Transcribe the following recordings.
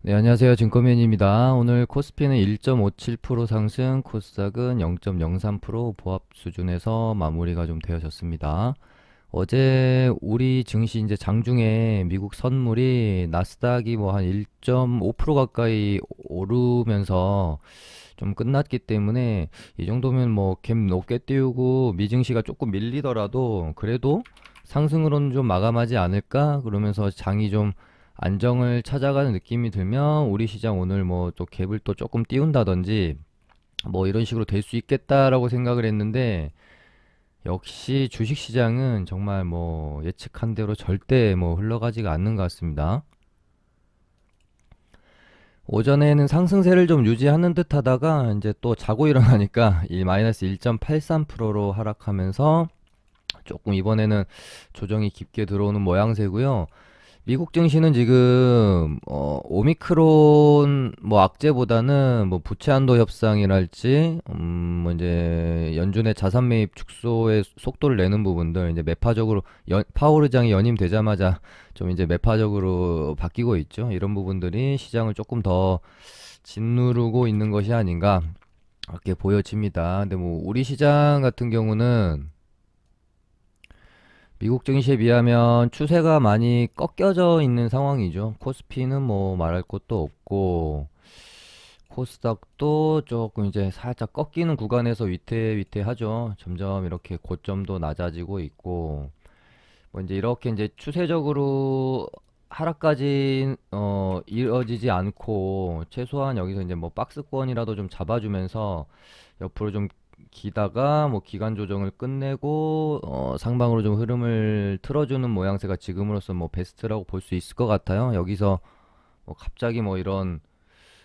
네, 안녕하세요. 증권맨입니다. 오늘 코스피는 1.57% 상승, 코스닥은 0.03% 보합 수준에서 마무리가 좀 되어졌습니다. 어제 우리 증시 이제 장중에 미국 선물이 나스닥이 뭐 한 1.5% 가까이 오르면서 좀 끝났기 때문에 이 정도면 뭐 갭 높게 띄우고 미증시가 조금 밀리더라도 그래도 상승으로는 좀 마감하지 않을까? 그러면서 장이 좀 안정을 찾아가는 느낌이 들면 우리 시장 오늘 뭐 또 갭을 또 조금 띄운다든지 뭐 이런 식으로 될 수 있겠다라고 생각을 했는데 역시 주식 시장은 정말 뭐 예측한 대로 절대 뭐 흘러가지가 않는 것 같습니다. 오전에는 상승세를 좀 유지하는 듯 하다가 이제 또 자고 일어나니까 이 마이너스 1.83%로 하락하면서 조금 이번에는 조정이 깊게 들어오는 모양새고요. 미국 증시는 지금 오미크론 뭐 악재보다는 뭐 부채 한도 협상이랄지 뭐 이제 연준의 자산 매입 축소의 속도를 내는 부분들 이제 매파적으로 파월 의장이 연임되자마자 좀 이제 매파적으로 바뀌고 있죠. 이런 부분들이 시장을 조금 더 짓누르고 있는 것이 아닌가 그렇게 보여집니다. 근데 뭐 우리 시장 같은 경우는 미국 증시에 비하면 추세가 많이 꺾여져 있는 상황이죠. 코스피는 뭐 말할 것도 없고, 코스닥도 조금 이제 살짝 꺾이는 구간에서 위태위태하죠. 점점 이렇게 고점도 낮아지고 있고, 뭐 이제 이렇게 이제 추세적으로 하락까지 이어지지 않고 최소한 여기서 이제 뭐 박스권이라도 좀 잡아주면서 옆으로 좀 기다가 뭐 기간 조정을 끝내고 상방으로 좀 흐름을 틀어주는 모양새가 지금으로서 뭐 베스트라고 볼 수 있을 것 같아요. 여기서 뭐 갑자기 뭐 이런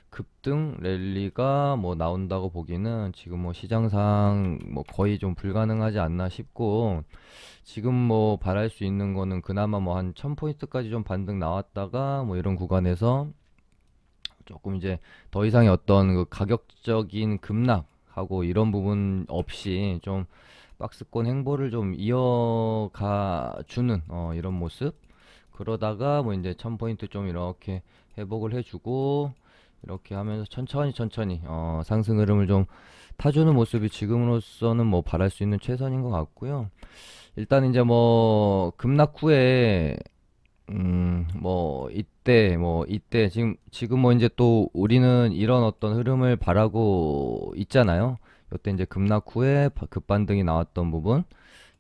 급등 랠리가 뭐 나온다고 보기는 지금 뭐 시장상 뭐 거의 좀 불가능하지 않나 싶고 지금 뭐 바랄 수 있는 거는 그나마 뭐 한 1000포인트까지 좀 반등 나왔다가 뭐 이런 구간에서 조금 이제 더 이상의 어떤 그 가격적인 급락하고 이런 부분 없이 좀 박스권 행보를 좀 이어가 주는 이런 모습 그러다가 뭐 이제 1000포인트 좀 이렇게 회복을 해주고 이렇게 하면서 천천히 상승 흐름을 좀 타주는 모습이 지금으로서는 뭐 바랄 수 있는 최선인 것 같고요. 일단 이제 뭐 급락 후에 뭐 이때 지금 뭐 이제 또 우리는 이런 어떤 흐름을 바라고 있잖아요. 이때 이제 급락 후에 급반등이 나왔던 부분,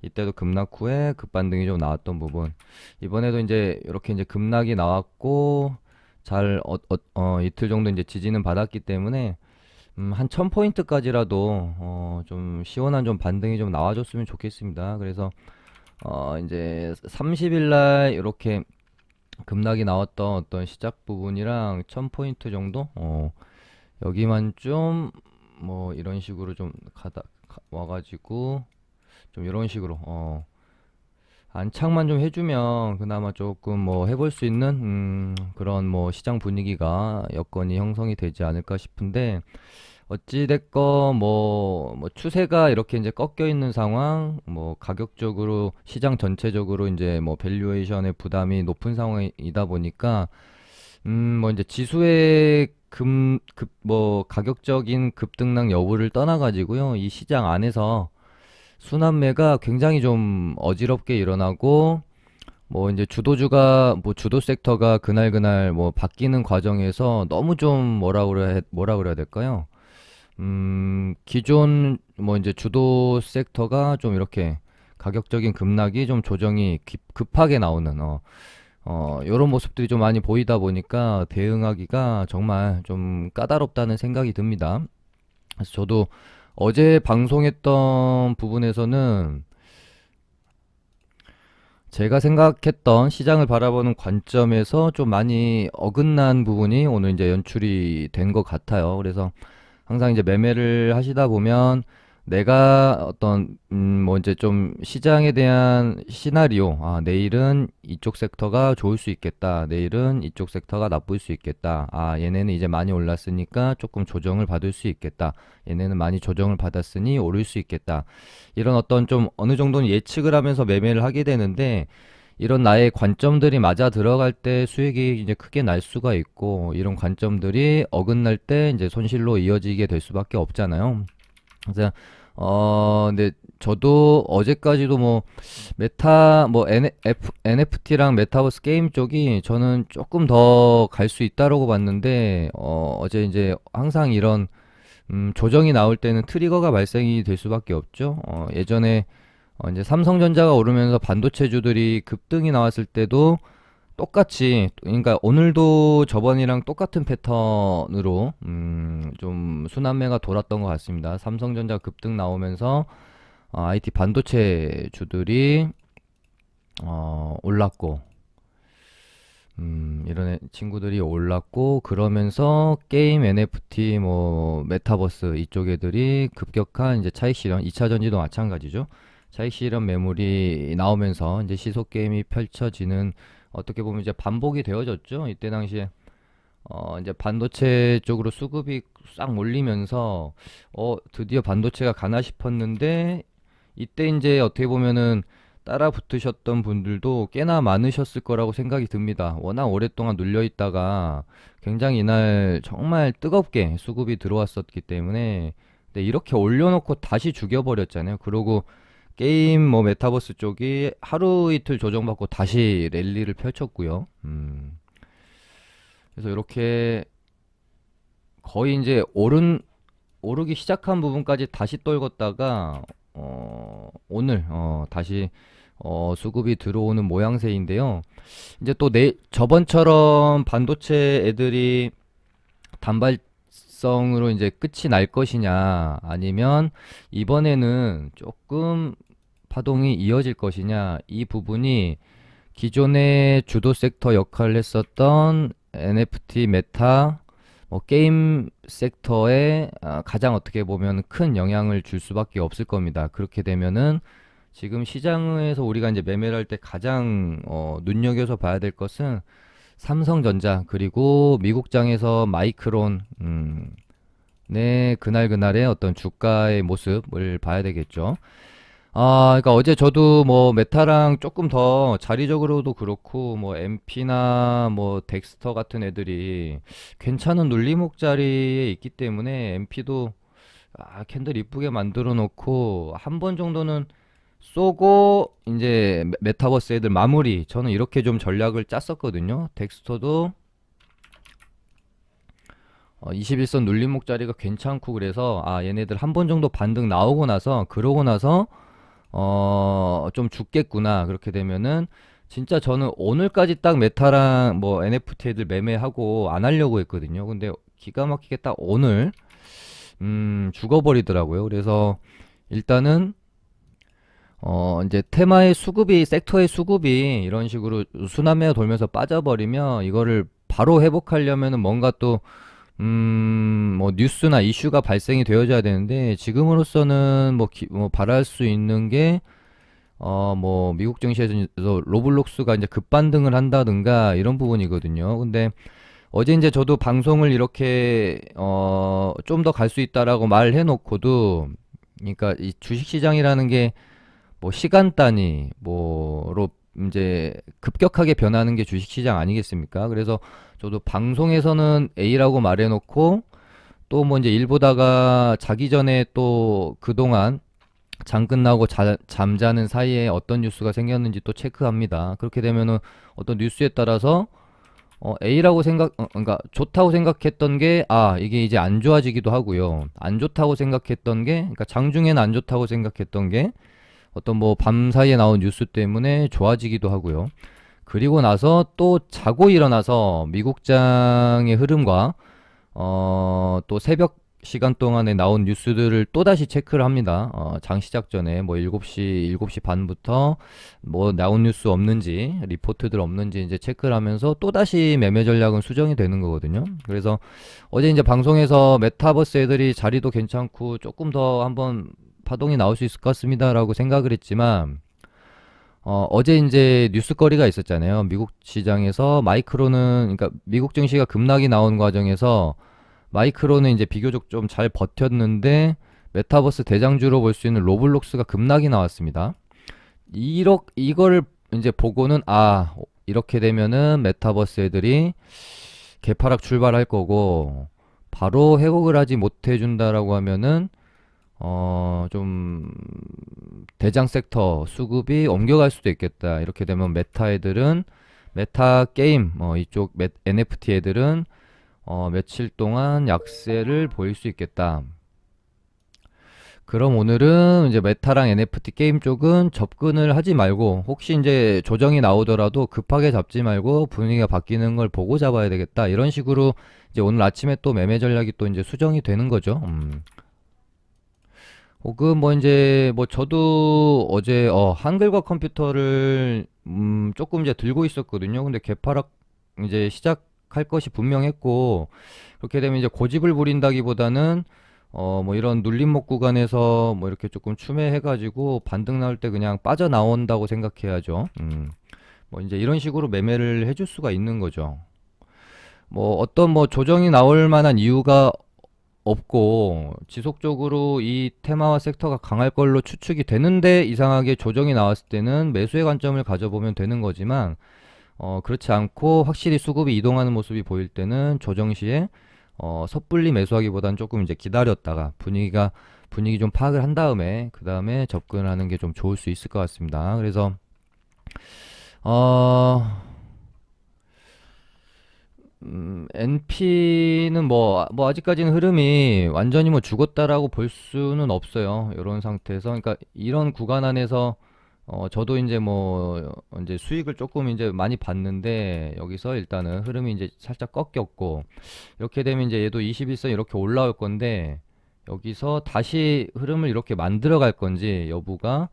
이때도 급락 후에 급반등이 좀 나왔던 부분. 이번에도 이제 이렇게 이제 급락이 나왔고 이틀 정도 이제 지지는 받았기 때문에 한 1000포인트까지라도 좀 시원한 좀 반등이 좀 나와줬으면 좋겠습니다. 그래서 이제 30일 날 이렇게 급락이 나왔던 어떤 시작 부분이랑 1000포인트 정도 여기만 좀 뭐 이런 식으로 좀 와가지고 좀 이런 식으로 안착만 좀 해주면 그나마 조금 뭐 해볼 수 있는 그런 뭐 시장 분위기가 여건이 형성이 되지 않을까 싶은데 어찌됐건 뭐 추세가 이렇게 이제 꺾여 있는 상황, 뭐 가격적으로 시장 전체적으로 이제 뭐 밸류에이션의 부담이 높은 상황이다 보니까 뭐 이제 지수의 뭐 가격적인 급등락 여부를 떠나가지고요. 이 시장 안에서 순환매가 굉장히 좀 어지럽게 일어나고 뭐 이제 주도 섹터가 그날 뭐 바뀌는 과정에서 너무 좀 뭐라 그래야 될까요? 기존 뭐 이제 주도 섹터가 좀 이렇게 가격적인 급락이 좀 조정이 급하게 나오는 요런 모습들이 좀 많이 보이다 보니까 대응하기가 정말 좀 까다롭다는 생각이 듭니다. 그래서 저도 어제 방송했던 부분에서는 제가 생각했던 시장을 바라보는 관점에서 좀 많이 어긋난 부분이 오늘 이제 연출이 된 것 같아요. 그래서 항상 이제 매매를 하시다 보면 내가 어떤 뭐 이제 좀 시장에 대한 시나리오 내일은 이쪽 섹터가 좋을 수 있겠다, 내일은 이쪽 섹터가 나쁠 수 있겠다, 얘네는 이제 많이 올랐으니까 조금 조정을 받을 수 있겠다, 얘네는 많이 조정을 받았으니 오를 수 있겠다, 이런 어떤 좀 어느 정도는 예측을 하면서 매매를 하게 되는데 이런 나의 관점들이 맞아 들어갈 때 수익이 이제 크게 날 수가 있고, 이런 관점들이 어긋날 때 이제 손실로 이어지게 될 수밖에 없잖아요. 그래서 근데 저도 어제까지도 뭐 메타 뭐 NFT랑 메타버스 게임 쪽이 저는 조금 더 갈 수 있다라고 봤는데, 어제 이제 항상 이런 조정이 나올 때는 트리거가 발생이 될 수밖에 없죠. 예전에 이제 삼성전자가 오르면서 반도체주들이 급등이 나왔을 때도 똑같이, 그러니까 오늘도 저번이랑 똑같은 패턴으로 좀 순환매가 돌았던 것 같습니다. 삼성전자 급등 나오면서 IT 반도체 주들이 올랐고, 이런 친구들이 올랐고, 그러면서 게임, NFT, 뭐 메타버스 이쪽 애들이 급격한 이제 차익 실현, 2차 전지도 마찬가지죠. 차익 실현 매물이 나오면서 이제 시속 게임이 펼쳐지는, 어떻게 보면 이제 반복이 되어졌죠. 이때 당시에 이제 반도체 쪽으로 수급이 싹 몰리면서 드디어 반도체가 가나 싶었는데, 이때 이제 어떻게 보면은 따라 붙으셨던 분들도 꽤나 많으셨을 거라고 생각이 듭니다. 워낙 오랫동안 눌려 있다가 굉장히 이날 정말 뜨겁게 수급이 들어왔었기 때문에, 근데 이렇게 올려놓고 다시 죽여버렸잖아요. 그러고 게임 뭐 메타버스 쪽이 하루 이틀 조정받고 다시 랠리를 펼쳤고요. 그래서 이렇게 거의 이제 오르기 시작한 부분까지 다시 떨궜다가 오늘 다시 수급이 들어오는 모양새인데요. 이제 또 저번처럼 반도체 애들이 단발성으로 이제 끝이 날 것이냐, 아니면 이번에는 조금 파동이 이어질 것이냐, 이 부분이 기존의 주도 섹터 역할을 했었던 NFT, 메타, 뭐 게임 섹터에 가장 어떻게 보면 큰 영향을 줄 수밖에 없을 겁니다. 그렇게 되면은 지금 시장에서 우리가 이제 매매를 할 때 가장 눈여겨서 봐야 될 것은 삼성전자, 그리고 미국장에서 마이크론, 네, 그날그날의 어떤 주가의 모습을 봐야 되겠죠. 그러니까 어제 저도 뭐 메타랑 조금 더 자리적으로도 그렇고, 뭐 MP나 뭐 덱스터 같은 애들이 괜찮은 눌림목 자리에 있기 때문에, MP도 캔들 이쁘게 만들어 놓고 한 번 정도는 쏘고 이제 메타버스 애들 마무리, 저는 이렇게 좀 전략을 짰었거든요. 덱스터도 21선 눌림목 자리가 괜찮고, 그래서 얘네들 한 번 정도 반등 나오고 나서, 그러고 나서 좀 죽겠구나. 그렇게 되면은 진짜 저는 오늘까지 딱 메타랑 뭐 NFT 애들 매매하고 안 하려고 했거든요. 근데 기가 막히게 딱 오늘 죽어버리더라고요. 그래서 일단은 이제 테마의 수급이, 섹터의 수급이 이런 식으로 순환매가 돌면서 빠져버리면, 이거를 바로 회복하려면은 뭔가 또 뭐 뉴스나 이슈가 발생이 되어져야 되는데, 지금으로서는 뭐 바랄 수 있는 게 뭐 미국 증시에서 로블록스가 이제 급반등을 한다든가 이런 부분이거든요. 근데 어제 이제 저도 방송을 이렇게 좀 더 갈 수 있다라고 말해 놓고도, 그러니까 이 주식 시장이라는 게 뭐 시간 단위 뭐로 이제 급격하게 변하는 게 주식 시장 아니겠습니까? 그래서 저도 방송에서는 A라고 말해 놓고, 또 뭐 이제 일 보다가 자기 전에 또 그동안 장 끝나고 잠자는 사이에 어떤 뉴스가 생겼는지 또 체크합니다. 그렇게 되면은 어떤 뉴스에 따라서 A라고 그러니까 좋다고 생각했던 게 이게 이제 안 좋아지기도 하고요. 안 좋다고 생각했던 게, 그러니까 장중에는 안 좋다고 생각했던 게 어떤 뭐 밤 사이에 나온 뉴스 때문에 좋아지기도 하고요. 그리고 나서 또 자고 일어나서 미국장의 흐름과 또 새벽 시간 동안에 나온 뉴스들을 또다시 체크를 합니다. 장 시작 전에 뭐 7시 반부터 뭐 나온 뉴스 없는지, 리포트들 없는지 이제 체크를 하면서 또다시 매매 전략은 수정이 되는 거거든요. 그래서 어제 이제 방송에서 메타버스 애들이 자리도 괜찮고 조금 더 한번 파동이 나올 수 있을 것 같습니다라고 생각을 했지만, 어제 이제 뉴스거리가 있었잖아요. 미국 시장에서 마이크로는, 그러니까 미국 증시가 급락이 나온 과정에서 마이크로는 이제 비교적 좀 잘 버텼는데, 메타버스 대장주로 볼 수 있는 로블록스가 급락이 나왔습니다. 이거를 이제 보고는 이렇게 되면은 메타버스 애들이 개파락 출발할 거고 바로 회복을 하지 못해 준다라고 하면은 좀 대장 섹터 수급이 옮겨갈 수도 있겠다. 이렇게 되면 메타 애들은 메타 게임 이쪽 NFT 애들은 며칠 동안 약세를 보일 수 있겠다. 그럼 오늘은 이제 메타랑 NFT 게임 쪽은 접근을 하지 말고 혹시 이제 조정이 나오더라도 급하게 잡지 말고 분위기가 바뀌는 걸 보고 잡아야 되겠다. 이런 식으로 이제 오늘 아침에 또 매매 전략이 또 이제 수정이 되는 거죠. 혹은 뭐 이제 뭐 저도 어제 한글과 컴퓨터를 조금 이제 들고 있었거든요. 근데 개파락 이제 시작할 것이 분명했고 그렇게 되면 이제 고집을 부린다기보다는 뭐 이런 눌림목 구간에서 뭐 이렇게 조금 추매해가지고 반등 나올 때 그냥 빠져나온다고 생각해야죠. 뭐 이제 이런 식으로 매매를 해줄 수가 있는 거죠. 뭐 어떤 뭐 조정이 나올 만한 이유가 없고 지속적으로 이 테마와 섹터가 강할 걸로 추측이 되는데 이상하게 조정이 나왔을 때는 매수의 관점을 가져보면 되는 거지만 그렇지 않고 확실히 수급이 이동하는 모습이 보일 때는 조정 시에 섣불리 매수하기보다는 조금 이제 기다렸다가 분위기 좀 파악을 한 다음에 그 다음에 접근을 하는 게 좀 좋을 수 있을 것 같습니다. 그래서 어, NP는 뭐 아직까지는 흐름이 완전히 뭐 죽었다라고 볼 수는 없어요. 이런 상태에서 그러니까 이런 구간 안에서 저도 이제 뭐 이제 수익을 조금 이제 많이 봤는데 여기서 일단은 흐름이 이제 살짝 꺾였고 이렇게 되면 이제 얘도 21선 이렇게 올라올 건데 여기서 다시 흐름을 이렇게 만들어 갈 건지 여부가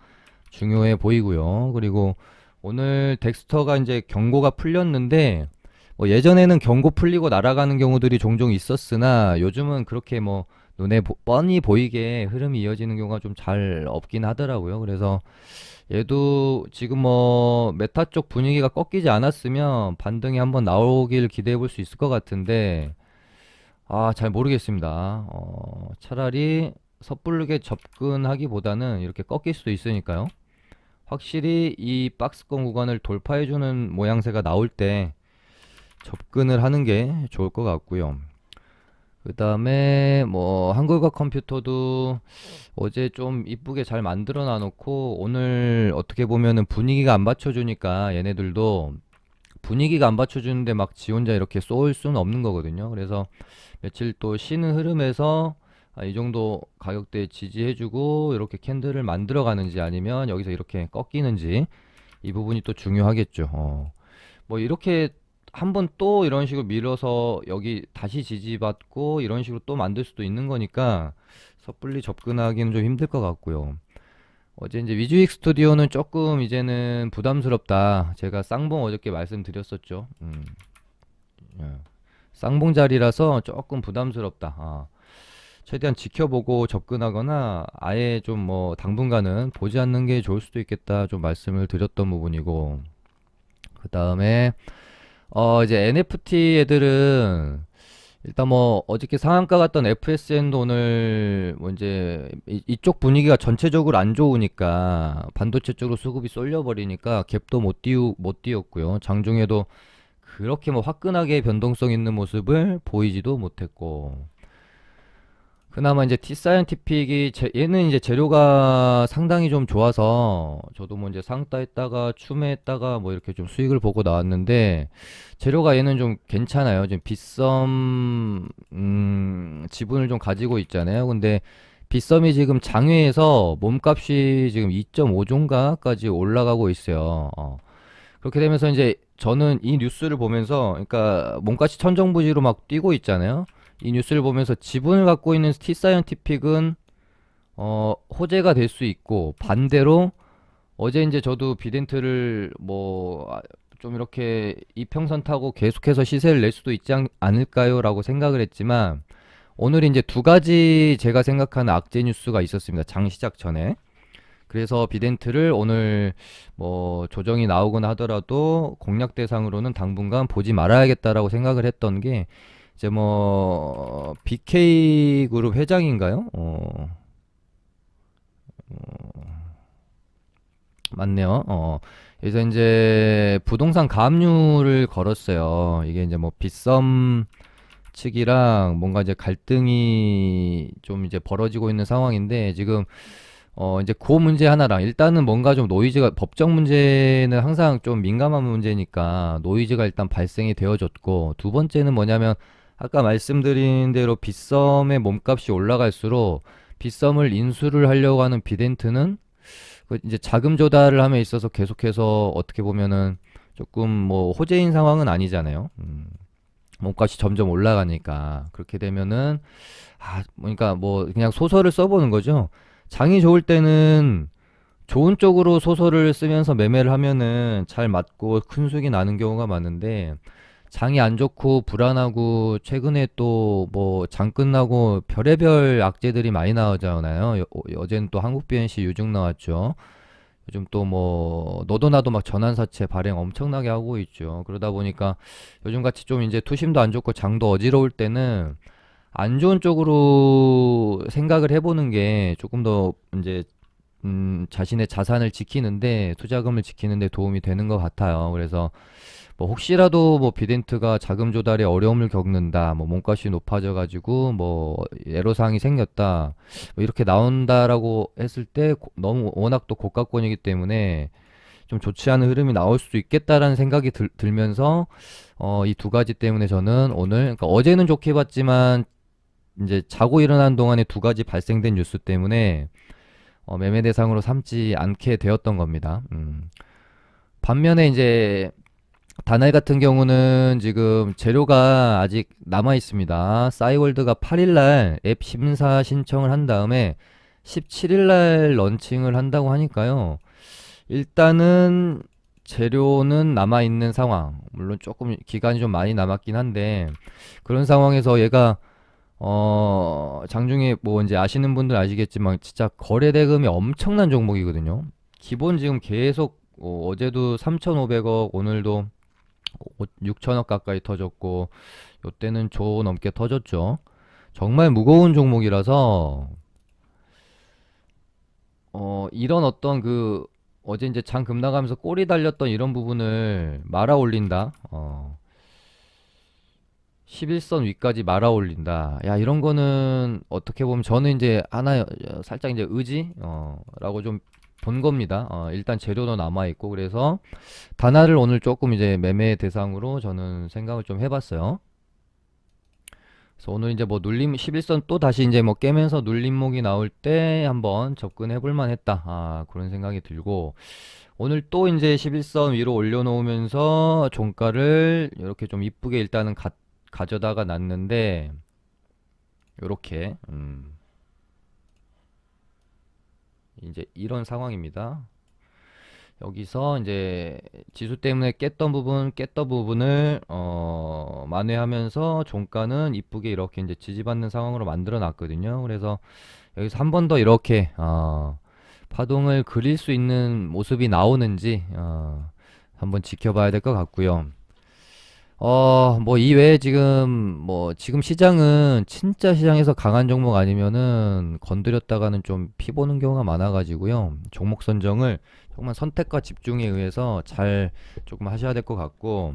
중요해 보이고요. 그리고 오늘 덱스터가 이제 경고가 풀렸는데 뭐 예전에는 경고 풀리고 날아가는 경우들이 종종 있었으나 요즘은 그렇게 뭐 눈에 뻔히 보이게 흐름이 이어지는 경우가 좀 잘 없긴 하더라고요. 그래서 얘도 지금 뭐 메타 쪽 분위기가 꺾이지 않았으면 반등이 한번 나오길 기대해 볼 수 있을 것 같은데 잘 모르겠습니다. 차라리 섣부르게 접근하기보다는 이렇게 꺾일 수도 있으니까요. 확실히 이 박스권 구간을 돌파해주는 모양새가 나올 때 접근을 하는 게 좋을 것 같고요. 그 다음에 뭐 한글과 컴퓨터도 어제 좀 이쁘게 잘 만들어 놔놓고 오늘 어떻게 보면은 분위기가 안 받쳐주니까 얘네들도 분위기가 안 받쳐주는데 막 지 혼자 이렇게 쏠 수는 없는 거거든요. 그래서 며칠 또 쉬는 흐름에서 이 정도 가격대에 지지해주고 이렇게 캔들을 만들어 가는지 아니면 여기서 이렇게 꺾이는지 이 부분이 또 중요하겠죠. 뭐 이렇게 한번 또 이런 식으로 밀어서 여기 다시 지지받고 이런 식으로 또 만들 수도 있는 거니까 섣불리 접근하기는 좀 힘들 것 같고요. 어제 이제 위즈익 스튜디오는 조금 이제는 부담스럽다. 제가 쌍봉 어저께 말씀드렸었죠. 예. 쌍봉 자리라서 조금 부담스럽다. 최대한 지켜보고 접근하거나 아예 좀 뭐 당분간은 보지 않는 게 좋을 수도 있겠다. 좀 말씀을 드렸던 부분이고. 그 다음에 이제 NFT 애들은 일단 뭐 어저께 상한가 갔던 FSN도 오늘 뭐 이제 이쪽 분위기가 전체적으로 안 좋으니까 반도체 쪽으로 수급이 쏠려 버리니까 갭도 못 띄웠고요. 장중에도 그렇게 뭐 화끈하게 변동성 있는 모습을 보이지도 못했고 그나마 이제 T사이언티픽이 얘는 이제 재료가 상당히 좀 좋아서 저도 뭐 이제 상따 했다가 추매했다가 뭐 이렇게 좀 수익을 보고 나왔는데 재료가 얘는 좀 괜찮아요. 지금 빗썸 지분을 좀 가지고 있잖아요. 근데 빗썸이 지금 장외에서 몸값이 지금 2.5조인가까지 올라가고 있어요. 그렇게 되면서 이제 저는 이 뉴스를 보면서 그러니까 몸값이 천정부지로 막 뛰고 있잖아요. 이 뉴스를 보면서 지분을 갖고 있는 T사이언티픽은 호재가 될 수 있고 반대로 어제 이제 저도 비덴트를 뭐 좀 이렇게 이평선 타고 계속해서 시세를 낼 수도 있지 않을까요? 라고 생각을 했지만 오늘 이제 두 가지 제가 생각하는 악재 뉴스가 있었습니다. 장 시작 전에. 그래서 비덴트를 오늘 뭐 조정이 나오거나 하더라도 공략 대상으로는 당분간 보지 말아야겠다라고 생각을 했던 게 이제 뭐 BK 그룹 회장인가요? 맞네요. 그래서 이제 부동산 가압류를 걸었어요. 이게 이제 뭐 빗썸 측이랑 뭔가 이제 갈등이 좀 이제 벌어지고 있는 상황인데 지금 이제 그 문제 하나랑 일단은 뭔가 좀 노이즈가 법적 문제는 항상 좀 민감한 문제니까 노이즈가 일단 발생이 되어졌고 두 번째는 뭐냐면 아까 말씀드린 대로 빗썸의 몸값이 올라갈수록 빗썸을 인수를 하려고 하는 비덴트는 그 이제 자금 조달을 함에 있어서 계속해서 어떻게 보면은 조금 뭐 호재인 상황은 아니잖아요. 몸값이 점점 올라가니까 그렇게 되면은 그러니까 뭐 그냥 소설을 써보는 거죠. 장이 좋을 때는 좋은 쪽으로 소설을 쓰면서 매매를 하면은 잘 맞고 큰 수익이 나는 경우가 많은데 장이 안 좋고 불안하고 최근에 또 뭐 장 끝나고 별의별 악재들이 많이 나오잖아요. 어제는 또 한국 BNC 유증 나왔죠. 요즘 또 뭐 너도 나도 막 전환사채 발행 엄청나게 하고 있죠. 그러다 보니까 요즘 같이 좀 이제 투심도 안 좋고 장도 어지러울 때는 안 좋은 쪽으로 생각을 해보는 게 조금 더 이제 자신의 자산을 지키는데 투자금을 지키는데 도움이 되는 것 같아요. 그래서 뭐 혹시라도 뭐 비덴트가 자금 조달에 어려움을 겪는다, 뭐 몸값이 높아져 가지고 뭐 애로사항이 생겼다, 뭐 이렇게 나온다라고 했을 때 너무 워낙 또 고가권이기 때문에 좀 좋지 않은 흐름이 나올 수도 있겠다라는 생각이 들면서 이 두 가지 때문에 저는 오늘 그러니까 어제는 좋게 봤지만 이제 자고 일어난 동안에 두 가지 발생된 뉴스 때문에 매매 대상으로 삼지 않게 되었던 겁니다. 반면에 이제 다날 같은 경우는 지금 재료가 아직 남아 있습니다. 싸이월드가 8일날 앱 심사 신청을 한 다음에 17일날 런칭을 한다고 하니까요. 일단은 재료는 남아 있는 상황. 물론 조금 기간이 좀 많이 남았긴 한데 그런 상황에서 얘가 장중에 뭐 이제 아시는 분들 아시겠지만 진짜 거래 대금이 엄청난 종목이거든요. 기본 지금 계속 어제도 3,500억, 오늘도 6천억 가까이 터졌고 요때는 조 넘게 터졌죠. 정말 무거운 종목이라서 이런 어떤 그 어제 이제 장 급락하면서 꼬리 달렸던 이런 부분을 말아 올린다. 11선 위까지 말아 올린다. 야, 이런 거는 어떻게 보면 저는 이제 하나 살짝 이제 의지 라고 좀 본 겁니다. 일단 재료도 남아 있고 그래서 단화를 오늘 조금 이제 매매 대상으로 저는 생각을 좀 해봤어요. 그래서 오늘 이제 뭐 눌림 11선 또 다시 이제 뭐 깨면서 눌림목이 나올 때 한번 접근해 볼 만했다. 그런 생각이 들고 오늘 또 이제 11선 위로 올려놓으면서 종가를 이렇게 좀 이쁘게 일단은 가져다가 놨는데 이렇게 이제 이런 상황입니다. 여기서 이제 지수 때문에 깼던 부분을 만회하면서 종가는 이쁘게 이렇게 이제 지지받는 상황으로 만들어 놨거든요. 그래서 여기서 한 번 더 이렇게 파동을 그릴 수 있는 모습이 나오는지 한번 지켜봐야 될 것 같고요. 뭐 이외에 지금 시장은 진짜 시장에서 강한 종목 아니면은 건드렸다가는 좀 피 보는 경우가 많아가지고요. 종목 선정을 정말 선택과 집중에 의해서 잘 조금 하셔야 될 것 같고,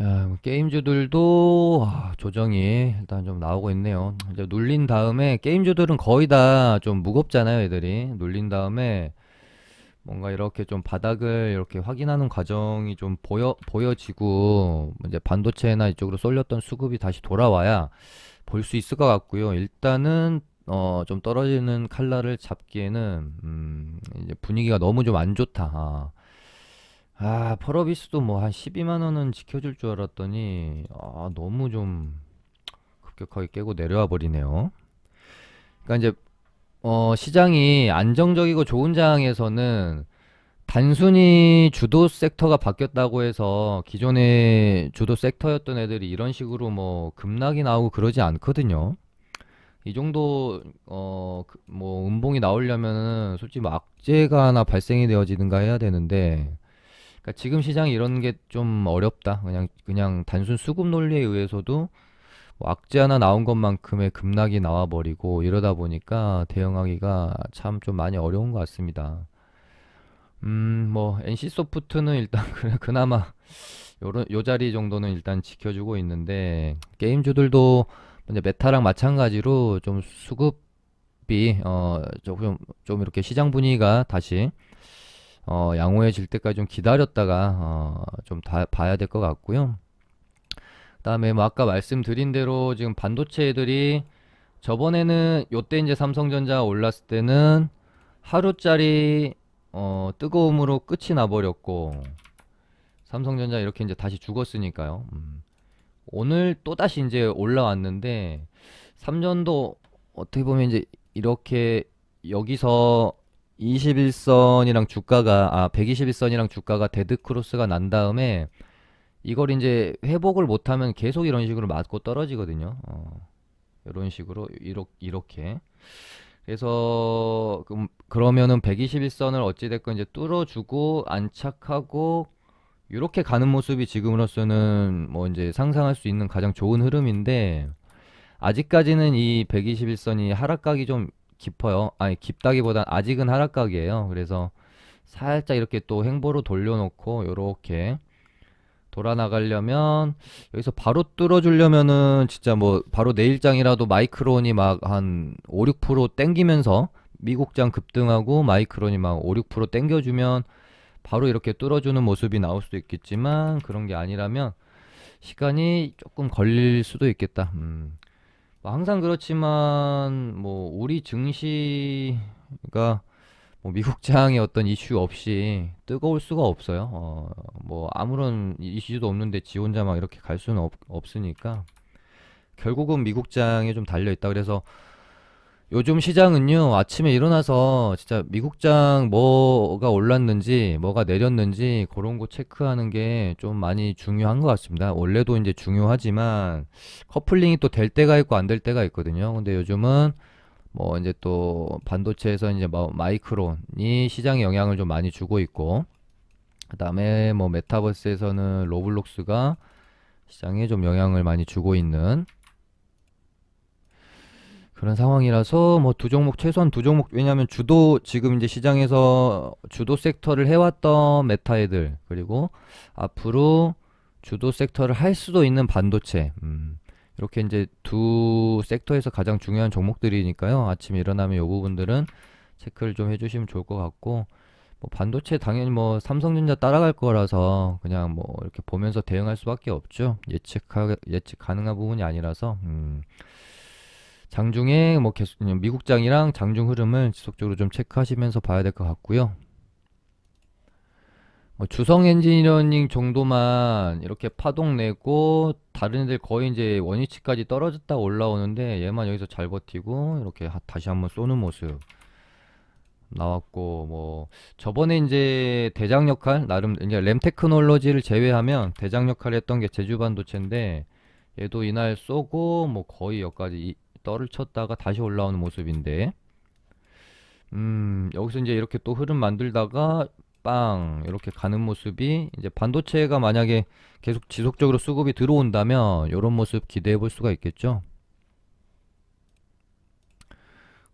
야, 뭐 게임주들도 조정이 일단 좀 나오고 있네요. 이제 눌린 다음에 게임주들은 거의 다 좀 무겁잖아요, 애들이. 눌린 다음에 뭔가 이렇게 좀 바닥을 이렇게 확인하는 과정이 좀 보여지고 이제 반도체나 이쪽으로 쏠렸던 수급이 다시 돌아와야 볼 수 있을 것 같고요. 일단은 좀 떨어지는 칼날을 잡기에는 이제 분위기가 너무 좀 안 좋다. 펄어비스도 뭐 한 12만 원은 지켜줄 줄 알았더니 너무 좀 급격하게 깨고 내려와 버리네요. 그러니까 이제 시장이 안정적이고 좋은 장에서는 단순히 주도 섹터가 바뀌었다고 해서 기존의 주도 섹터였던 애들이 이런 식으로 뭐 급락이 나오고 그러지 않거든요. 이 정도 뭐 음봉이 나오려면은 솔직히 뭐 악재가 하나 발생이 되어지든가 해야 되는데 그러니까 지금 시장이 이런 게 좀 어렵다. 그냥 단순 수급 논리에 의해서도 뭐 악재 하나 나온 것만큼의 급락이 나와버리고 이러다 보니까 대응하기가 참 좀 많이 어려운 것 같습니다. 뭐 NC소프트는 일단 그나마 요 자리 정도는 일단 지켜주고 있는데 게임주들도 이제 메타랑 마찬가지로 좀 수급이 조금 이렇게 시장 분위기가 다시 양호해질 때까지 좀 기다렸다가 좀 봐야 될 것 같고요. 그다음에 뭐 아까 말씀드린 대로 지금 반도체 애들이 저번에는 요때 이제 삼성전자 올랐을 때는 하루짜리 뜨거움으로 끝이 나버렸고 삼성전자 이렇게 이제 다시 죽었으니까요. 오늘 또 다시 이제 올라왔는데 삼전도 어떻게 보면 이제 이렇게 여기서 21선이랑 주가가 121선이랑 주가가 데드 크로스가 난 다음에 이걸 이제 회복을 못하면 계속 이런 식으로 맞고 떨어지거든요. 이런 식으로 이렇게 그래서 그러면은 121선을 어찌됐건 이제 뚫어주고 안착하고 이렇게 가는 모습이 지금으로서는 뭐 이제 상상할 수 있는 가장 좋은 흐름인데 아직까지는 이 121선이 하락각이 좀 깊어요. 아니 깊다기보단 아직은 하락각이에요. 그래서 살짝 이렇게 또 횡보로 돌려놓고 이렇게 돌아 나가려면 여기서 바로 뚫어주려면은 진짜 뭐 바로 내일장이라도 마이크론이 막 한 5, 6% 땡기면서 미국장 급등하고 마이크론이 막 5, 6% 땡겨주면 바로 이렇게 뚫어주는 모습이 나올 수도 있겠지만 그런 게 아니라면 시간이 조금 걸릴 수도 있겠다. 뭐 항상 그렇지만 뭐 우리 증시가 뭐 미국장의 어떤 이슈 없이 뜨거울 수가 없어요. 뭐 아무런 이슈도 없는데 지 혼자 막 이렇게 갈 수는 없으니까 결국은 미국장에 좀 달려 있다. 그래서 요즘 시장은요, 아침에 일어나서 진짜 미국장 뭐가 올랐는지, 뭐가 내렸는지, 그런 거 체크하는 게 좀 많이 중요한 것 같습니다. 원래도 이제 중요하지만, 커플링이 또 될 때가 있고 안 될 때가 있거든요. 근데 요즘은 뭐 이제 또 반도체에서 이제 뭐 마이크론이 시장에 영향을 좀 많이 주고 있고, 그 다음에 뭐 메타버스에서는 로블록스가 시장에 좀 영향을 많이 주고 있는 그런 상황이라서 뭐 두 종목 최소한 두 종목 왜냐하면 주도 지금 이제 시장에서 주도 섹터를 해왔던 메타 애들 그리고 앞으로 주도 섹터를 할 수도 있는 반도체 이렇게 이제 두 섹터에서 가장 중요한 종목들이니까요. 아침에 일어나면 이 부분들은 체크를 좀 해주시면 좋을 것 같고 뭐 반도체 당연히 뭐 삼성전자 따라갈 거라서 그냥 뭐 이렇게 보면서 대응할 수밖에 없죠. 예측 가능한 부분이 아니라서 장중에 뭐 계속 미국장이랑 장중 흐름을 지속적으로 좀 체크하시면서 봐야 될 것 같고요. 뭐 주성 엔지니어링 정도만 이렇게 파동 내고 다른 애들 거의 이제 원위치까지 떨어졌다 올라오는데 얘만 여기서 잘 버티고 이렇게 다시 한번 쏘는 모습 나왔고 뭐 저번에 이제 대장 역할 나름 이제 램 테크놀로지를 제외하면 대장 역할을 했던 게 제주 반도체인데 얘도 이날 쏘고 뭐 거의 여기까지 떨을 쳤다가 다시 올라오는 모습인데 여기서 이제 이렇게 또 흐름 만들다가 빵 이렇게 가는 모습이 이제 반도체가 만약에 계속 지속적으로 수급이 들어온다면 이런 모습 기대해 볼 수가 있겠죠.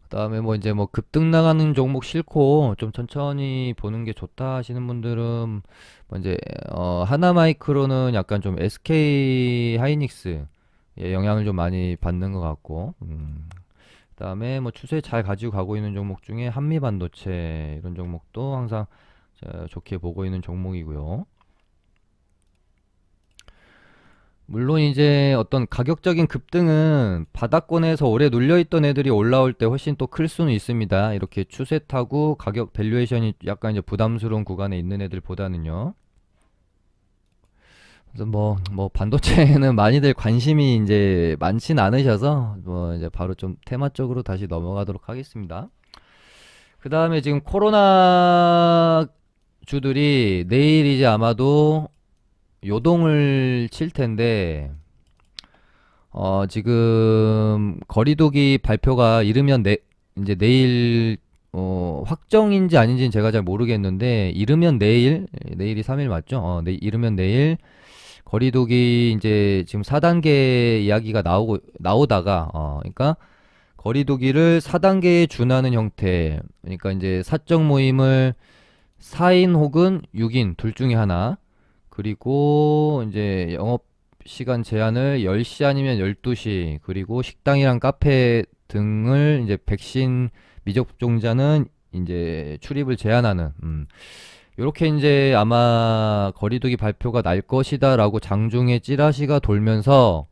그다음에 뭐 이제 뭐 급등 나가는 종목 싫고 좀 천천히 보는 게 좋다 하시는 분들은 뭐 이제 하나마이크로는 약간 좀 SK 하이닉스 영향을 좀 많이 받는 것 같고 그다음에 뭐 추세 잘 가지고 가고 있는 종목 중에 한미반도체 이런 종목도 항상 좋게 보고 있는 종목이고요. 물론 이제 어떤 가격적인 급등은 바닥권에서 오래 눌려있던 애들이 올라올 때 훨씬 또 클 수는 있습니다. 이렇게 추세 타고 가격 밸류에이션이 약간 이제 부담스러운 구간에 있는 애들보다는요. 그래서 뭐 반도체에는 많이들 관심이 이제 많진 않으셔서 뭐 이제 바로 좀 테마 쪽으로 다시 넘어가도록 하겠습니다. 그 다음에 지금 코로나 주들이 내일 이제 아마도 요동을 칠 텐데 지금 거리두기 발표가 이르면 이제 내일 확정인지 아닌지는 제가 잘 모르겠는데 이르면 내일이 3일 맞죠? 이르면 내일 거리두기 이제 지금 4단계 이야기가 나오다가, 그러니까 거리두기를 4단계에 준하는 형태, 그러니까 이제 사적 모임을 4인 혹은 6인 둘 중에 하나, 그리고 이제 영업 시간 제한을 10시 아니면 12시, 그리고 식당이랑 카페 등을 이제 백신 미접종자는 이제 출입을 제한하는, 요렇게 이제 아마 거리두기 발표가 날 것이다라고 장중에 찌라시가 돌면서,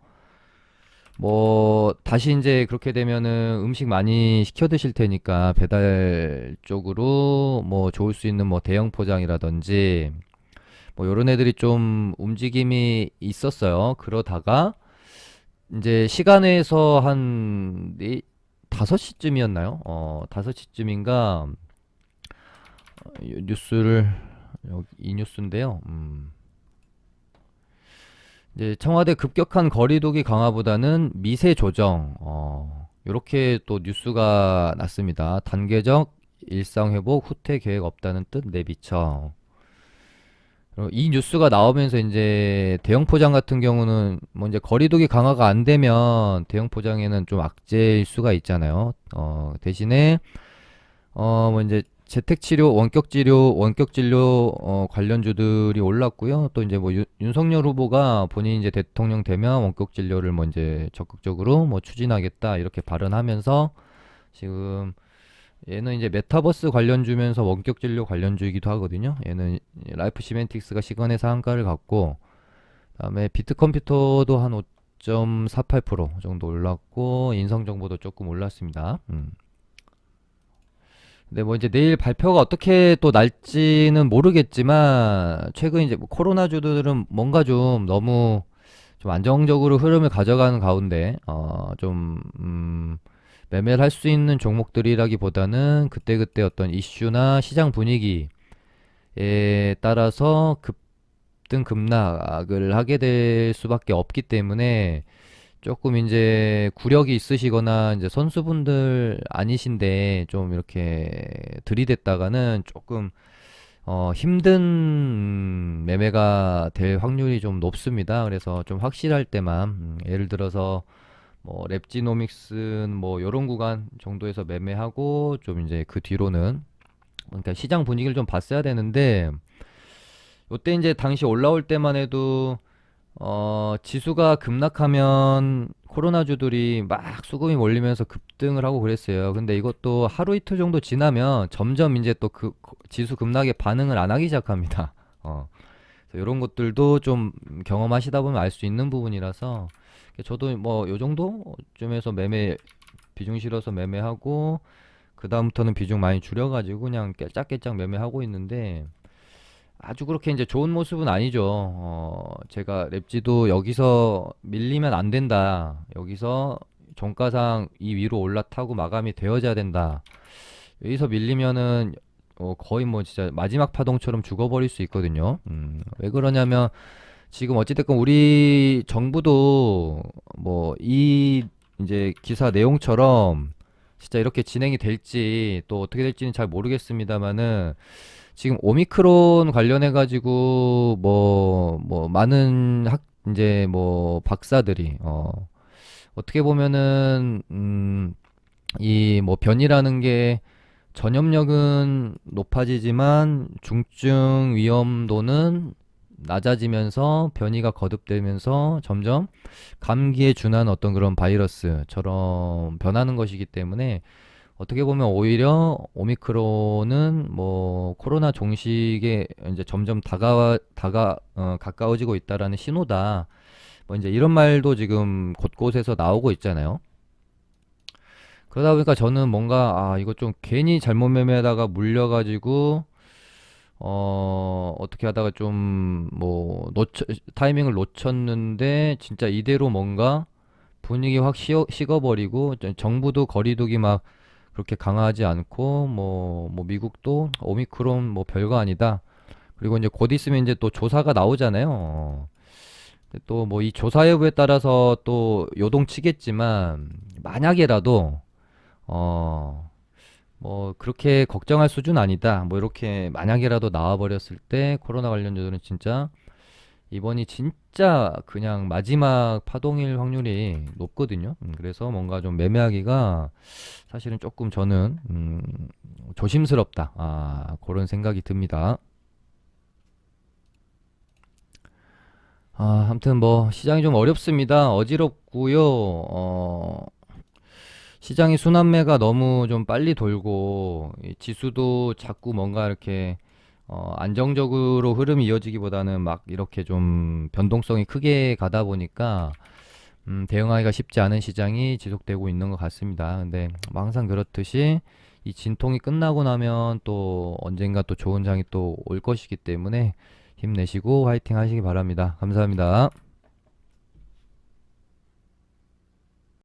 뭐 다시 이제 그렇게 되면은 음식 많이 시켜 드실 테니까 배달 쪽으로 뭐 좋을 수 있는 뭐 대형 포장이라든지 뭐 요런 애들이 좀 움직임이 있었어요. 그러다가 이제 시간에서 한 5시쯤이었나요? 5시쯤인가 뉴스를 이 뉴스인데요. 이제 청와대 급격한 거리두기 강화보다는 미세 조정, 이렇게 또 뉴스가 났습니다. 단계적 일상 회복 후퇴 계획 없다는 뜻 내비쳐. 이 뉴스가 나오면서 이제 대형 포장 같은 경우는 뭐 이제 거리두기 강화가 안 되면 대형 포장에는 좀 악재일 수가 있잖아요. 대신에 뭐 이제 재택치료, 원격진료 관련주들이 올랐고요. 또 이제 뭐 윤석열 후보가 본인이 이제 대통령 되면 원격진료를 뭐 이제 적극적으로 뭐 추진하겠다 이렇게 발언하면서 지금 얘는 이제 메타버스 관련주면서 원격진료 관련주이기도 하거든요. 얘는 라이프 시멘틱스가 시간의 상한가를 갖고 그다음에 비트컴퓨터도 한 5.48% 정도 올랐고 인성정보도 조금 올랐습니다. 네, 뭐 이제 내일 발표가 어떻게 또 날지는 모르겠지만 최근 이제 뭐 코로나 주들은 뭔가 좀 너무 좀 안정적으로 흐름을 가져가는 가운데 좀 매매를 할 수 있는 종목들이라기보다는 그때그때 어떤 이슈나 시장 분위기에 따라서 급등 급락을 하게 될 수밖에 없기 때문에 조금 이제 구력이 있으시거나 이제 선수분들 아니신데 좀 이렇게 들이댔다가는 조금 힘든 매매가 될 확률이 좀 높습니다. 그래서 좀 확실할 때만 예를 들어서 뭐 랩지노믹스 뭐 요런 구간 정도에서 매매하고 좀 이제 그 뒤로는 그러니까 시장 분위기를 좀 봤어야 되는데 요때 이제 당시 올라올 때만 해도 지수가 급락하면 코로나주들이 막 수급이 몰리면서 급등을 하고 그랬어요. 근데 이것도 하루 이틀 정도 지나면 점점 이제 또 그 지수 급락에 반응을 안 하기 시작합니다. 그래서 이런 것들도 좀 경험하시다 보면 알 수 있는 부분이라서 저도 뭐 요 정도쯤에서 매매 비중 실어서 매매하고 그 다음부터는 비중 많이 줄여가지고 그냥 깨짝깨짝 매매하고 있는데 아주 그렇게 이제 좋은 모습은 아니죠. 제가 랩지도 여기서 밀리면 안 된다. 여기서 종가상 이 위로 올라타고 마감이 되어져야 된다. 여기서 밀리면은 거의 뭐 진짜 마지막 파동처럼 죽어버릴 수 있거든요. 왜 그러냐면 지금 어찌됐건 우리 정부도 뭐 이 이제 기사 내용처럼 진짜 이렇게 진행이 될지 또 어떻게 될지는 잘 모르겠습니다만은 지금 오미크론 관련해 가지고 뭐 많은 이제 뭐 박사들이 어떻게 보면은 이 뭐 변이라는 게 전염력은 높아지지만 중증 위험도는 낮아지면서 변이가 거듭되면서 점점 감기에 준하는 어떤 그런 바이러스처럼 변하는 것이기 때문에 어떻게 보면 오히려 오미크론은 뭐 코로나 종식에 이제 점점 가까워지고 있다라는 신호다. 뭐 이제 이런 말도 지금 곳곳에서 나오고 있잖아요. 그러다 보니까 저는 뭔가 이거 좀 괜히 잘못 매매하다가 물려가지고 어떻게 하다가 좀 뭐 타이밍을 놓쳤는데 진짜 이대로 뭔가 분위기 확 식어버리고 정부도 거리두기 막 그렇게 강하지 않고 뭐 미국도 오미크론 뭐 별거 아니다. 그리고 이제 곧 있으면 이제 또 조사가 나오잖아요. 또 뭐 이 조사 여부에 따라서 또 요동치겠지만 만약에라도 어 뭐 그렇게 걱정할 수준 아니다. 뭐 이렇게 만약에라도 나와버렸을 때 코로나 관련주들은 진짜 이번이 진짜 그냥 마지막 파동일 확률이 높거든요. 그래서 뭔가 좀 매매하기가 사실은 조금 저는 조심스럽다. 그런 생각이 듭니다. 아무튼 뭐 시장이 좀 어렵습니다. 어지럽고요. 시장이 순환매가 너무 좀 빨리 돌고 이 지수도 자꾸 뭔가 이렇게 안정적으로 흐름이 이어지기보다는 막 이렇게 좀 변동성이 크게 가다 보니까 대응하기가 쉽지 않은 시장이 지속되고 있는 것 같습니다. 근데 뭐 항상 그렇듯이 이 진통이 끝나고 나면 또 언젠가 또 좋은 장이 또 올 것이기 때문에 힘내시고 화이팅 하시기 바랍니다. 감사합니다.